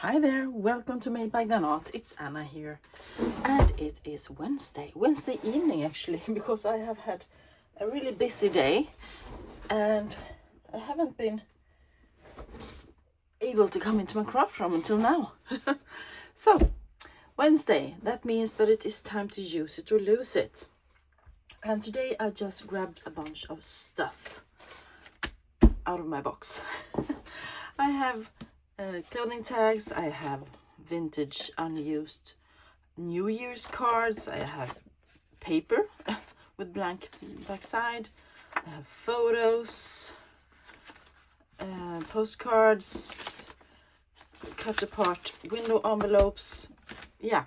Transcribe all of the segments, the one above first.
Hi there, welcome to Made by Granat. It's Anna here, and it is Wednesday evening actually, because I have had a really busy day and I haven't been able to come into my craft room until now. So, Wednesday, that means that it is time to use it or lose it. And today I just grabbed a bunch of stuff out of my box. I have clothing tags, I have vintage unused New Year's cards, I have paper with blank backside, I have photos, postcards, cut apart window envelopes, yeah,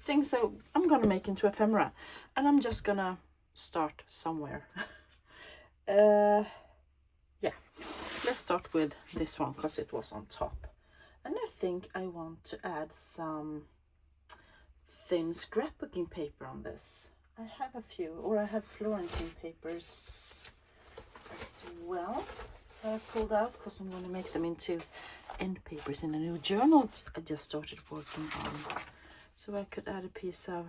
things that I'm gonna make into ephemera, and I'm just gonna start somewhere. Yeah, let's start with this one because it was on top. And I think I want to add some thin scrapbooking paper on this. I have a few, or I have Florentine papers as well that I pulled out because I'm going to make them into end papers in a new journal I just started working on. So I could add a piece of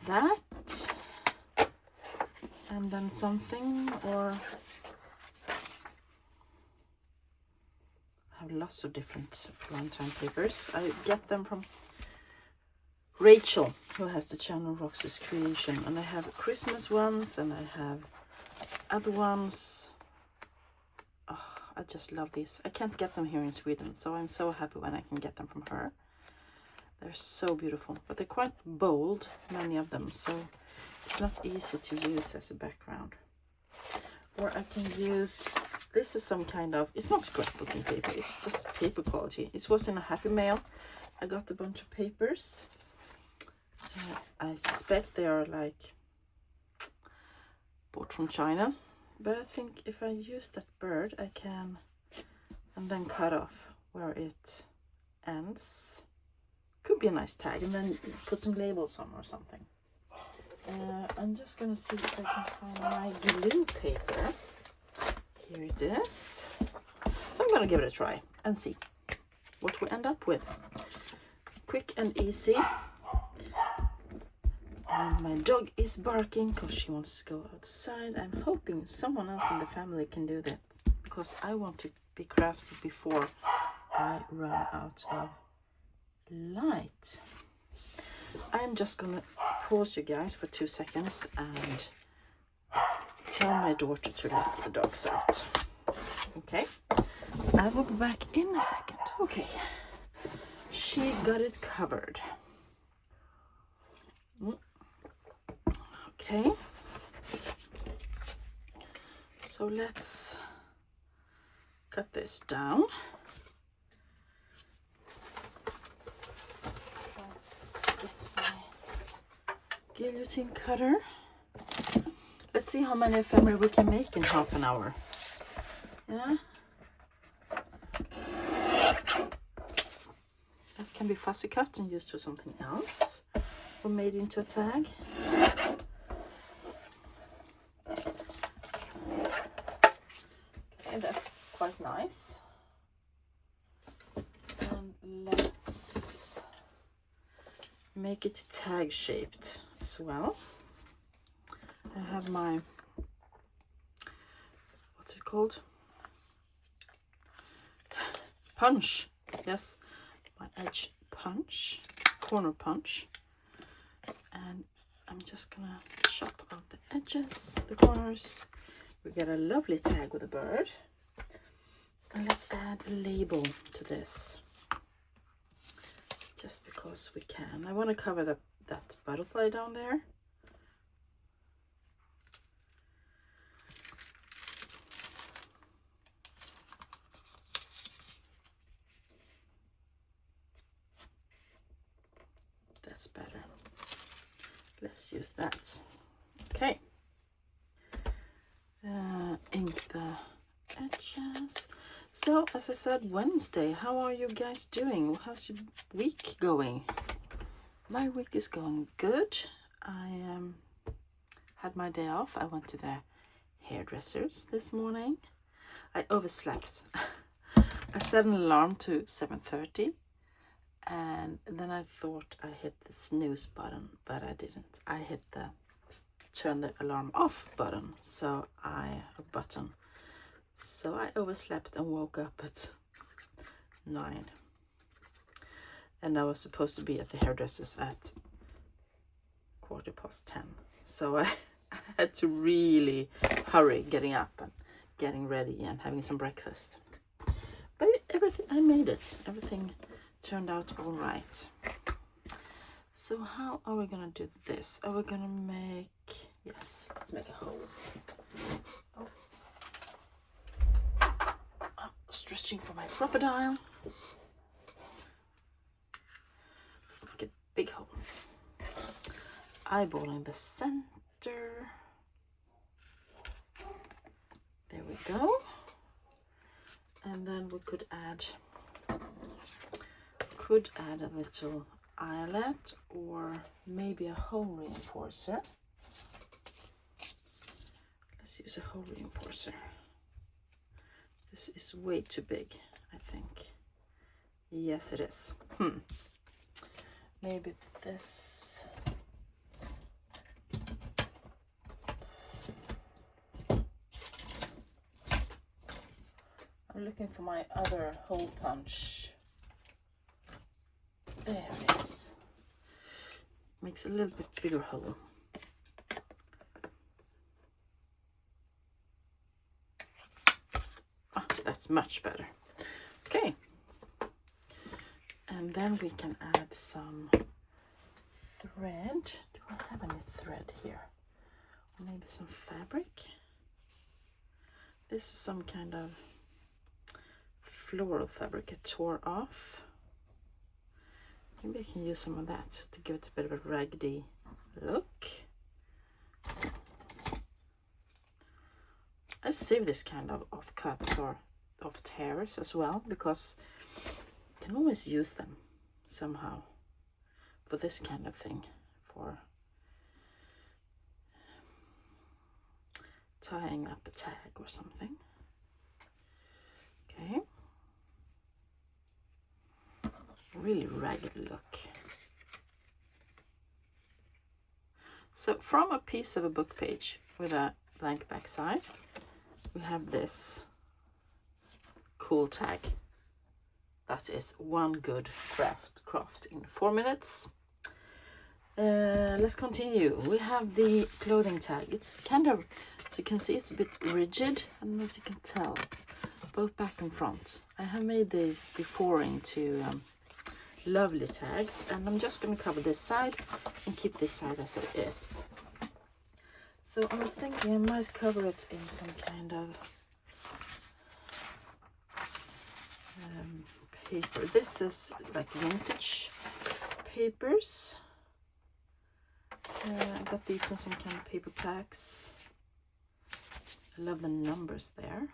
that and then something, or I have lots of different Florentine papers. I get them from Rachel, who has the channel Roxy's Creation, and I have Christmas ones and I have other ones. Oh, I just love these. I can't get them here in Sweden, so I'm so happy when I can get them from her. They're so beautiful, but they're quite bold, many of them, so it's not easy to use as a background. Or I can use, this is some kind of, it's not scrapbooking paper, it's just paper quality. It was in a Happy Mail. I got a bunch of papers. I suspect they are like bought from China, but I think if I use that bird I can, and then cut off where it ends. Could be a nice tag, and then put some labels on or something. I'm just gonna see if I can find my glue paper. Here it is. So I'm gonna give it a try and see what we end up with. Quick and easy. And my dog is barking because she wants to go outside. I'm hoping someone else in the family can do that because I want to be crafty before I run out of light. I'm just gonna pause you guys for 2 seconds and tell my daughter to let the dogs out. Okay, I will be back in a second. Okay, she got it covered. Okay, so let's cut this down. Let's get my guillotine cutter. Let's see how many ephemera we can make in half an hour. Yeah, that can be fussy cut and used for something else, or made into a tag. Okay, that's quite nice. And let's make it tag shaped as well. I have my, what's it called? Punch. Yes, my edge punch, corner punch. And I'm just gonna chop out the edges, the corners. We get a lovely tag with a bird. And let's add a label to this, just because we can. I want to cover that butterfly down there. That's better. Let's use that. Okay. Ink the edges. So, as I said, Wednesday. How are you guys doing? How's your week going? My week is going good. I had my day off. I went to the hairdressers this morning. I overslept. I set an alarm to 7:30, and then I thought I hit the snooze button, but I didn't. I hit the turn the alarm off button, so I overslept and woke up at 9. And I was supposed to be at the hairdresser's at 10:15. So I had to really hurry getting up and getting ready and having some breakfast. But I made it. Everything turned out all right. So how are we gonna do this? Are we gonna let's make a hole. Stretching for my crocodile. Let's make a big hole. Eyeballing the center. There we go. And then we could add a little eyelet or maybe a hole reinforcer. Let's use a hole reinforcer. This is way too big, I think. Yes, it is. Maybe this. I'm looking for my other hole punch. There it is. Makes a little bit bigger hole. That's much better. Okay. And then we can add some thread. Do I have any thread here? Or maybe some fabric? This is some kind of floral fabric I tore off. Maybe I can use some of that to give it a bit of a raggedy look. I save this kind of offcuts or off tears as well, because you can always use them somehow for this kind of thing, for tying up a tag or something. Okay. Really ragged look. So from a piece of a book page with a blank backside, we have this cool tag. That is one good craft in 4 minutes. Let's continue. We have the clothing tag. It's kind of, as you can see, it's a bit rigid. I don't know if you can tell, both back and front. I have made these before into lovely tags, and I'm just going to cover this side and keep this side as it is. So I was thinking I might cover it in some kind of paper. This is like vintage papers. I got these in some kind of paper packs. I love the numbers there.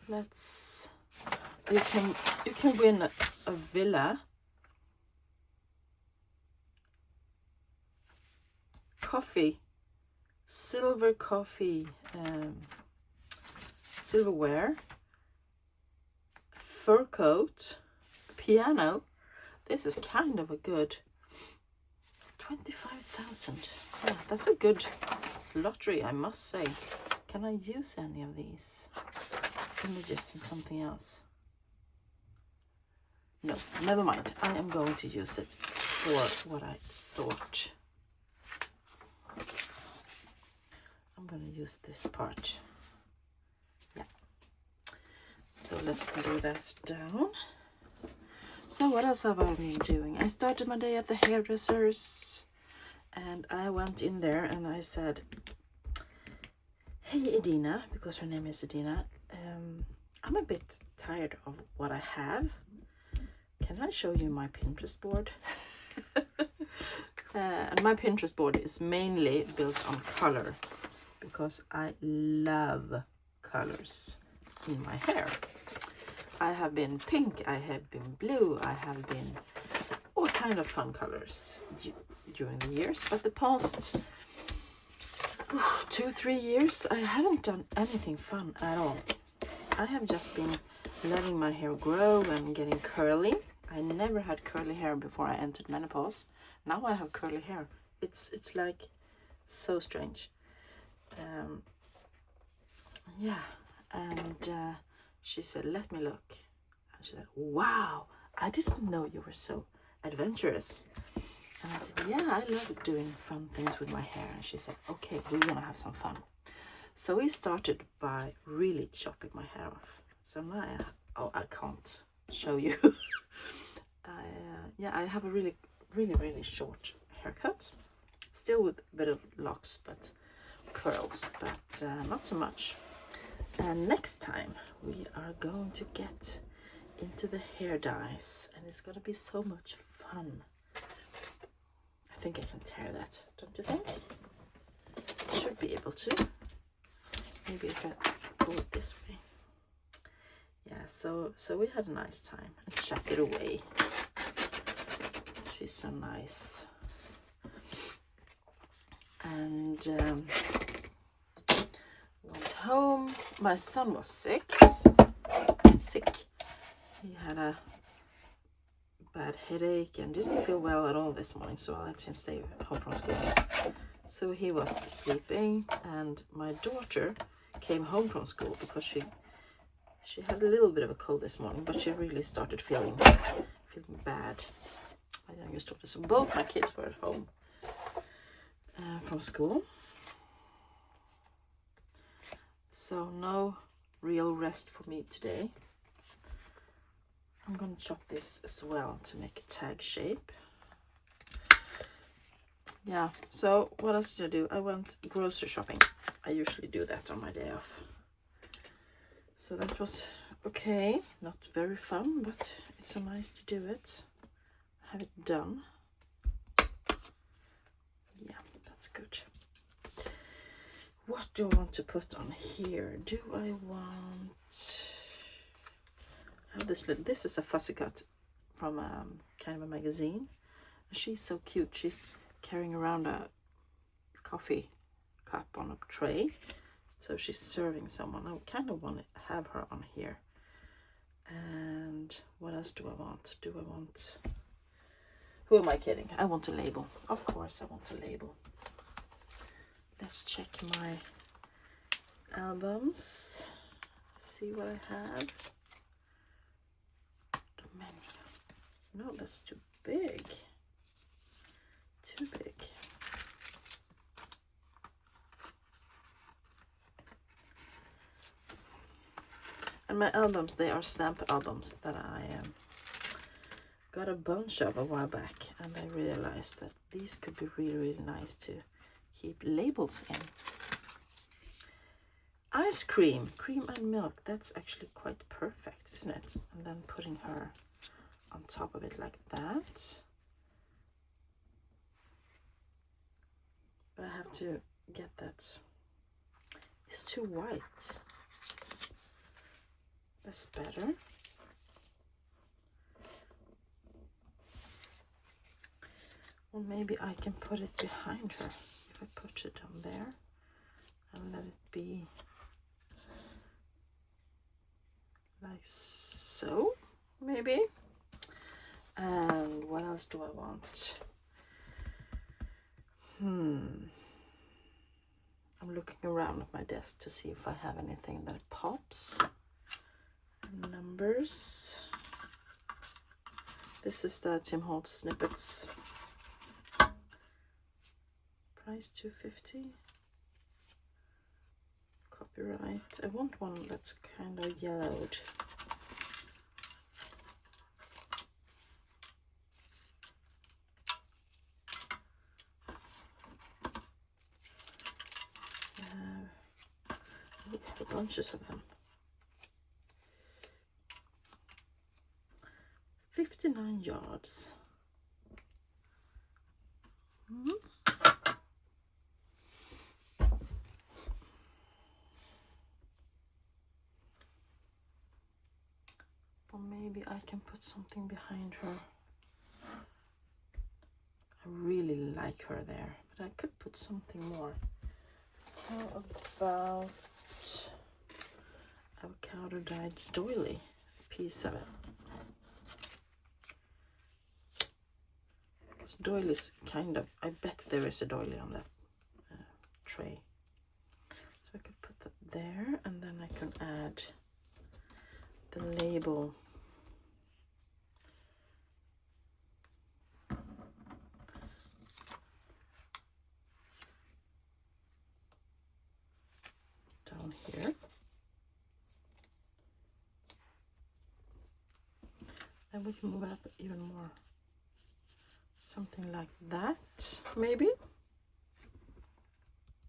You can win a villa, coffee, silver coffee, silverware, fur coat, piano. This is kind of a good 25,000. Yeah, that's a good lottery, I must say. Can I use any of these images in something else? No, never mind. I am going to use it for what I thought. I'm going to use this part. Yeah. So let's glue that down. So what else have I been doing? I started my day at the hairdresser's, and I went in there and I said, "Hey Edina," because her name is Edina, I'm a bit tired of what I have. Can I show you my Pinterest board? And my Pinterest board is mainly built on color, because I love colors in my hair. I have been pink, I have been blue, I have been all kind of fun colors during the years, but the past 2-3 years I haven't done anything fun at all. I have just been letting my hair grow and getting curly. I never had curly hair before I entered menopause. Now I have curly hair. It's like so strange. Yeah, and she said, let me look. And she said, wow, I didn't know you were so adventurous. And I said, yeah, I love doing fun things with my hair. And she said, okay, we're gonna have some fun. So we started by really chopping my hair off. So now I can't show you. Yeah, I have a really short haircut. Still with a bit of locks, but curls, but not so much. And next time we are going to get into the hair dyes, and it's gonna be so much fun. I think I can tear that, don't you think? Should be able to. Maybe if I pull it this way. Yeah, so we had a nice time and chatted away. She's so nice. And went home. My son was sick. He had a bad headache and didn't feel well at all this morning, so I let him stay home from school. So he was sleeping, and my daughter came home from school because she had a little bit of a cold this morning, but she really started feeling bad. My youngest daughter. So both my kids were at home from school. So no real rest for me today. I'm gonna chop this as well to make a tag shape. Yeah, so what else did I do? I went grocery shopping. I usually do that on my day off. So that was okay. Not very fun, but it's so nice to do it. Have it done. Yeah, that's good. What do I want to put on here? Do I want... I have this little... This is a fussy cut from kind of a magazine. She's so cute. She's carrying around a coffee cup on a tray. So she's serving someone. I kind of want to have her on here. And what else do I want? Do I want... Who am I kidding? I want a label. Of course I want a label. Let's check my albums. See what I have. The menu. No, that's too big. Too big. And my albums, they are stamp albums that I got a bunch of a while back, and I realized that these could be really nice to keep labels in. Ice cream, cream and milk, that's actually quite perfect, isn't it? And then putting her on top of it like that. But I have to get that. It's too white. That's better. Or maybe I can put it behind her. If I put it on there and let it be like so, maybe. And what else do I want? I'm looking around at my desk to see if I have anything that pops. Numbers. This is the Tim Holtz snippets. Price $2.50. Copyright. I want one that's kind of yellowed. We have bunches of them. 59 yards. Or maybe I can put something behind her. I really like her there, but I could put something more. How about avocado dyed doily? piece of it. This doilies kind of, I bet there is a doily on that tray. So I could put that there, and then I can add the label. Down here. And we can move it up even more. Something like that, maybe.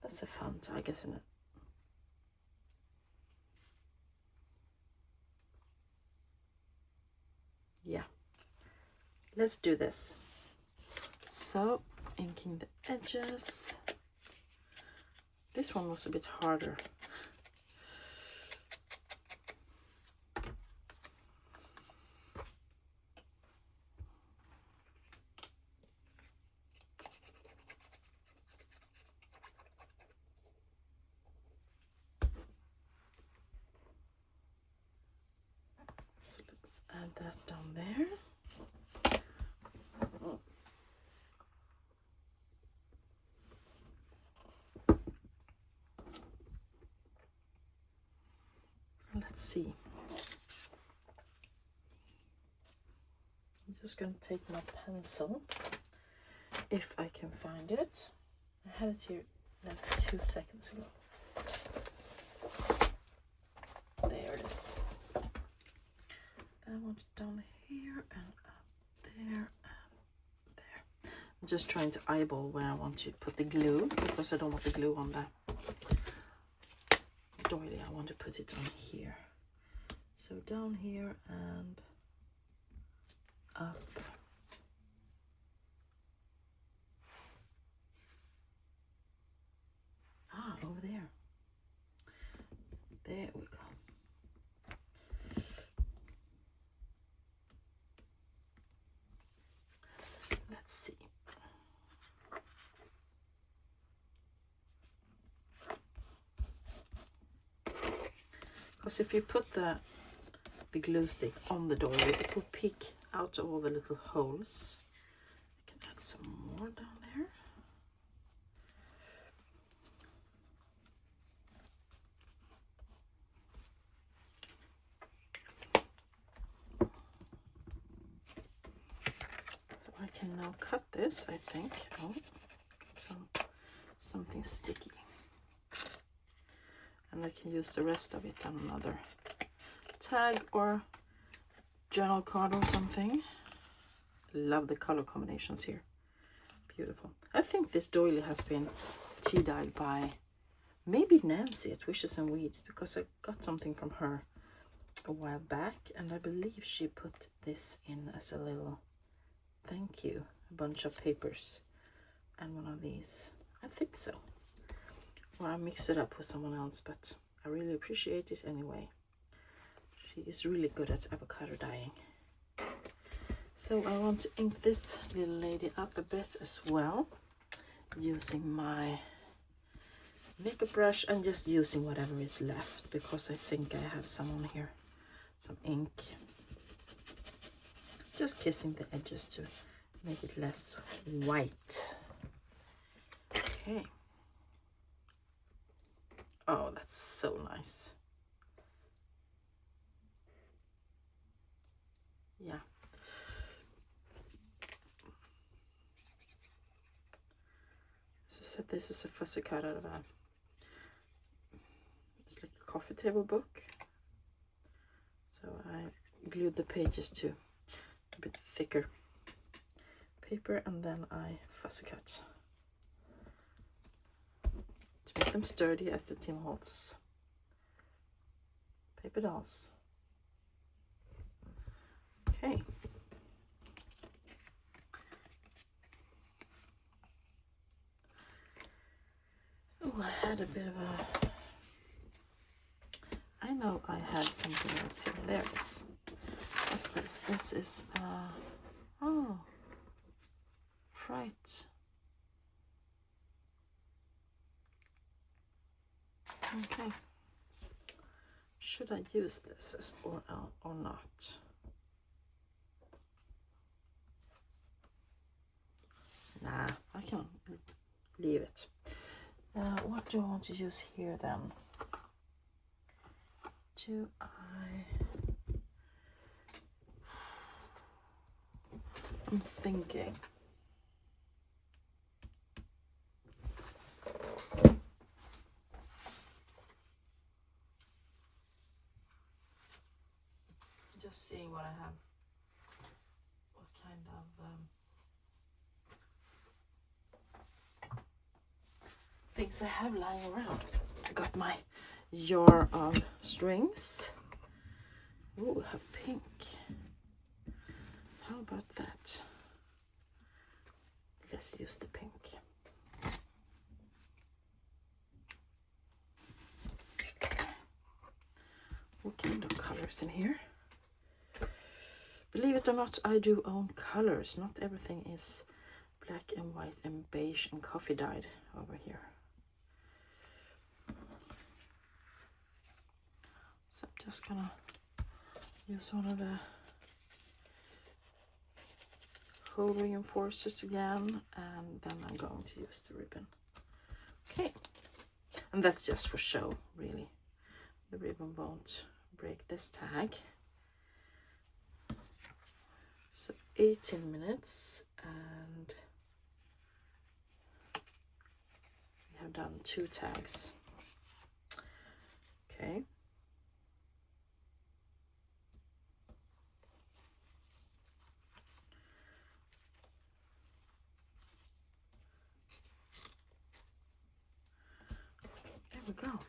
That's a fun tag, isn't it? Yeah. Let's do this. So, inking the edges. This one was a bit harder. So let's add that down there. Let's see. I'm just going to take my pencil, if I can find it. I had it here like 2 seconds ago. There it is. I want it down here and up there and there. I'm just trying to eyeball where I want to put the glue, because I don't want the glue on that doily. I want to put it on here. So down here and up. Ah, over there. There we go. Let's see. Because if you put the glue stick on the doily, it will peek out of all the little holes. I can add some more down there. So I can now cut this, I think. Oh, something sticky. And I can use the rest of it on another tag or journal card or something. Love the color combinations here. Beautiful. I think this doily has been tea dyed by maybe Nancy at Wishes and Weeds, because I got something from her a while back, and I believe she put this in as a little thank you, a bunch of papers and one of these. I think so. Or I mixed it up with someone else, but I really appreciate it anyway. She is really good at avocado dyeing. So I want to ink this little lady up a bit as well, using my makeup brush and just using whatever is left, because I think I have some on here, some ink. Just kissing the edges to make it less white. Okay. Oh, that's so nice. Yeah. As I said, this is a fussy cut out of it's like a coffee table book. So I glued the pages to a bit thicker paper, and then I fussy cut to make them sturdy as the Tim Holtz paper dolls. Okay. Oh, I had a bit of a... I know I had something else here. There it is. What's this? This is... oh. Right. Okay. Should I use this as or not? Nah, I can leave it. What do I want to use here then? I'm thinking. Just seeing what I have. What kind of things I have lying around. I got my jar of strings. Ooh, have pink. How about that? Let's use the pink. What kind of colors in here? Believe it or not, I do own colors. Not everything is black and white and beige and coffee dyed over here. So I'm just gonna use one of the hole reinforcers again, and then I'm going to use the ribbon. Okay, and that's just for show, really. The ribbon won't break this tag. So 18 minutes, and we have done 2 tags. Okay. There we go.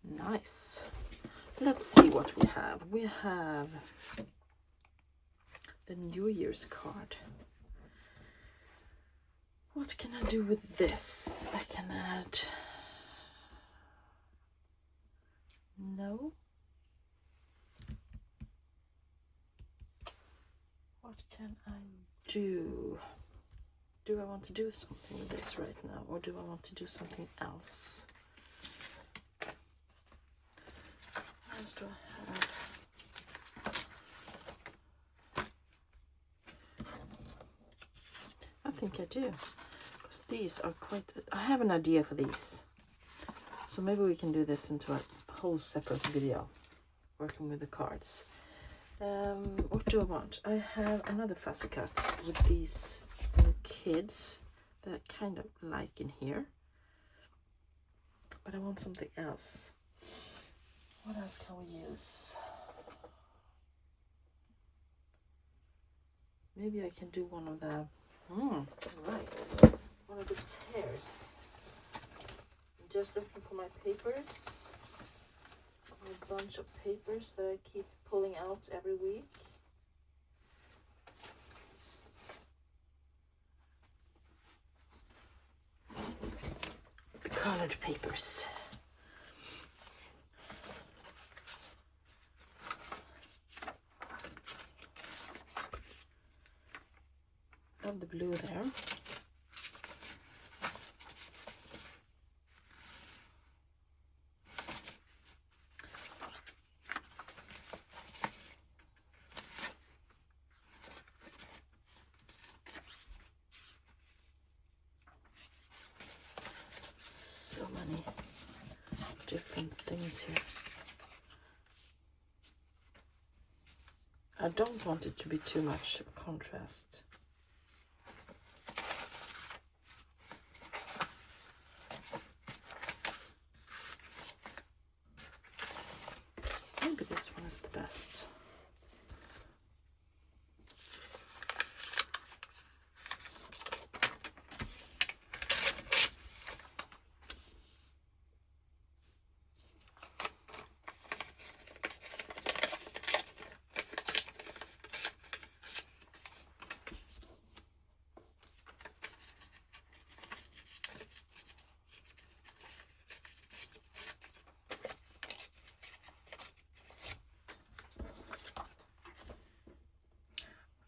Nice. Let's see what we have. We have the New Year's card. What can I do with this? I can add... No. What can I do? Do I want to do something with this right now, or do I want to do something else? What else do I have? I think I do, because these are quite... I have an idea for these, so maybe we can do this into a whole separate video, working with the cards. What do I want? I have another fussy cut with these kids that I kind of like in here, but I want something else. What else can we use? Maybe I can do one of the right, one of the tears. I'm just looking for my papers, a bunch of papers that I keep pulling out every week. The colored papers. And the blue there. So many different things here. I don't want it to be too much contrast. Maybe this one is the best.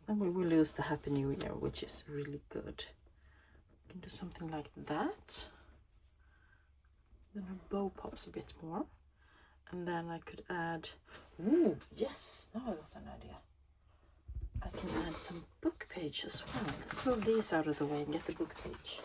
Then we will use the Happy New Year, which is really good. We can do something like that. Then our bow pops a bit more. And then I could add, ooh, yes, now I got an idea. I can add some book page as well. Let's move these out of the way and get the book page.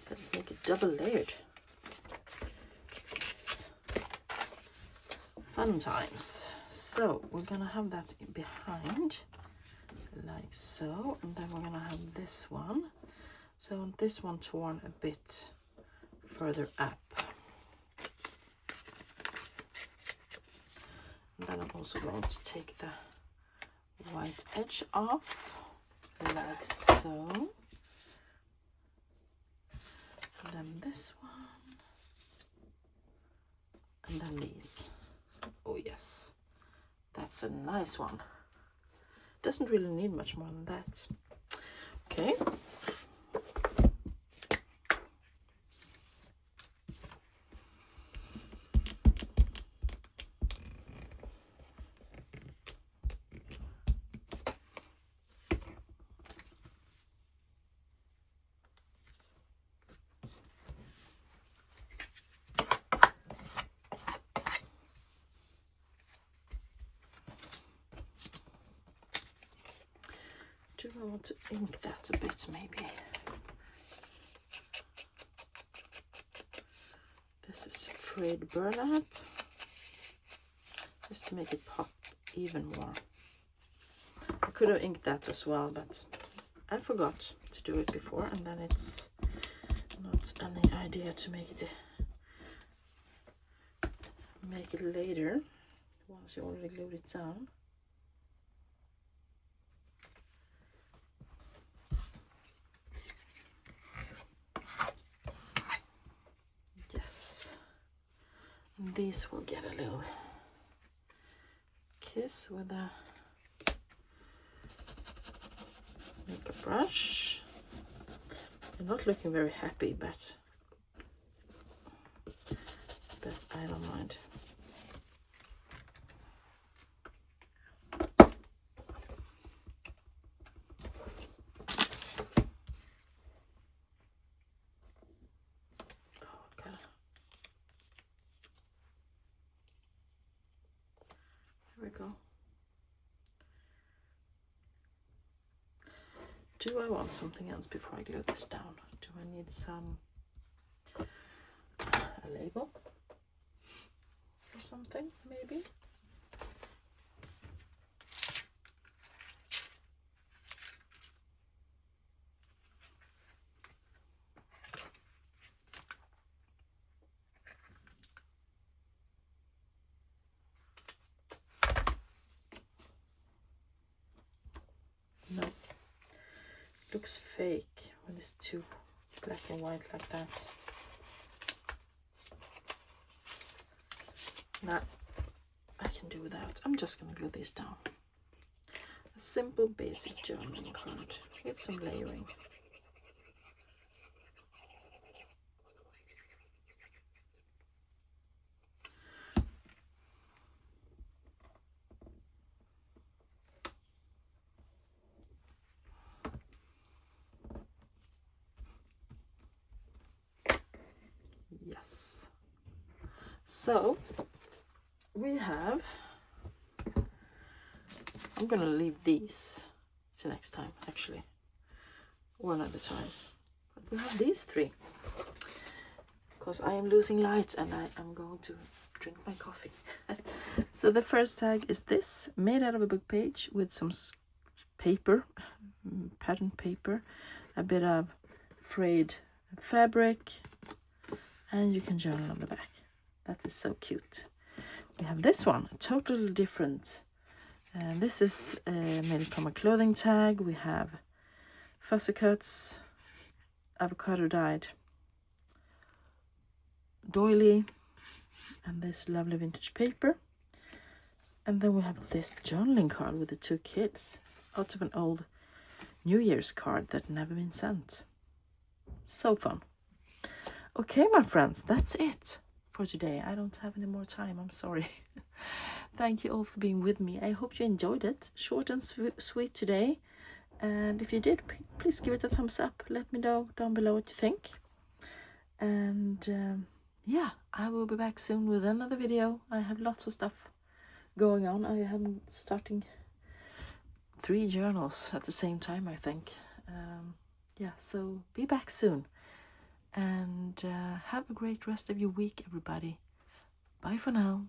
Let's make it double layered. Yes. Fun times. So we're gonna have that behind like so, and then we're gonna have this one. So this one torn a bit further up. And then I'm also going to take the white edge off like so. And then this one. And then these. Oh yes, that's a nice one. Doesn't really need much more than that. Okay. Do I want to ink that a bit maybe? This is frayed burlap, just to make it pop even more. I could have inked that as well, but I forgot to do it before, and then it's not any idea to make it later once you already glued it down. Yes, and these will get a little kiss with a makeup brush. They're not looking very happy, but I don't mind. Okay. There we go. Do I want something else before I glue this down? Do I need a label or something, maybe? No. Looks fake when it's too black and white like that. Nah, I can do without. I'm just gonna glue this down. A simple basic journaling card with some layering. Yes. So we have, I'm gonna leave these to next time actually, one at a time. But we have these three because I am losing light and I am going to drink my coffee. So the first tag is this, made out of a book page with some paper, pattern paper, a bit of frayed fabric, and you can journal on the back. That is so cute. We have this one, totally different. This is made from a clothing tag. We have fussy cuts, avocado dyed doily, and this lovely vintage paper. And then we have this journaling card with the two kids out of an old New Year's card that never been sent. So fun. Okay, my friends, that's it for today. I don't have any more time. I'm sorry. Thank you all for being with me. I hope you enjoyed it. Short and sweet today. And if you did, please give it a thumbs up. Let me know down below what you think. And yeah, I will be back soon with another video. I have lots of stuff going on. I am starting 3 journals at the same time, I think. Yeah, so be back soon. And have a great rest of your week, everybody. Bye for now.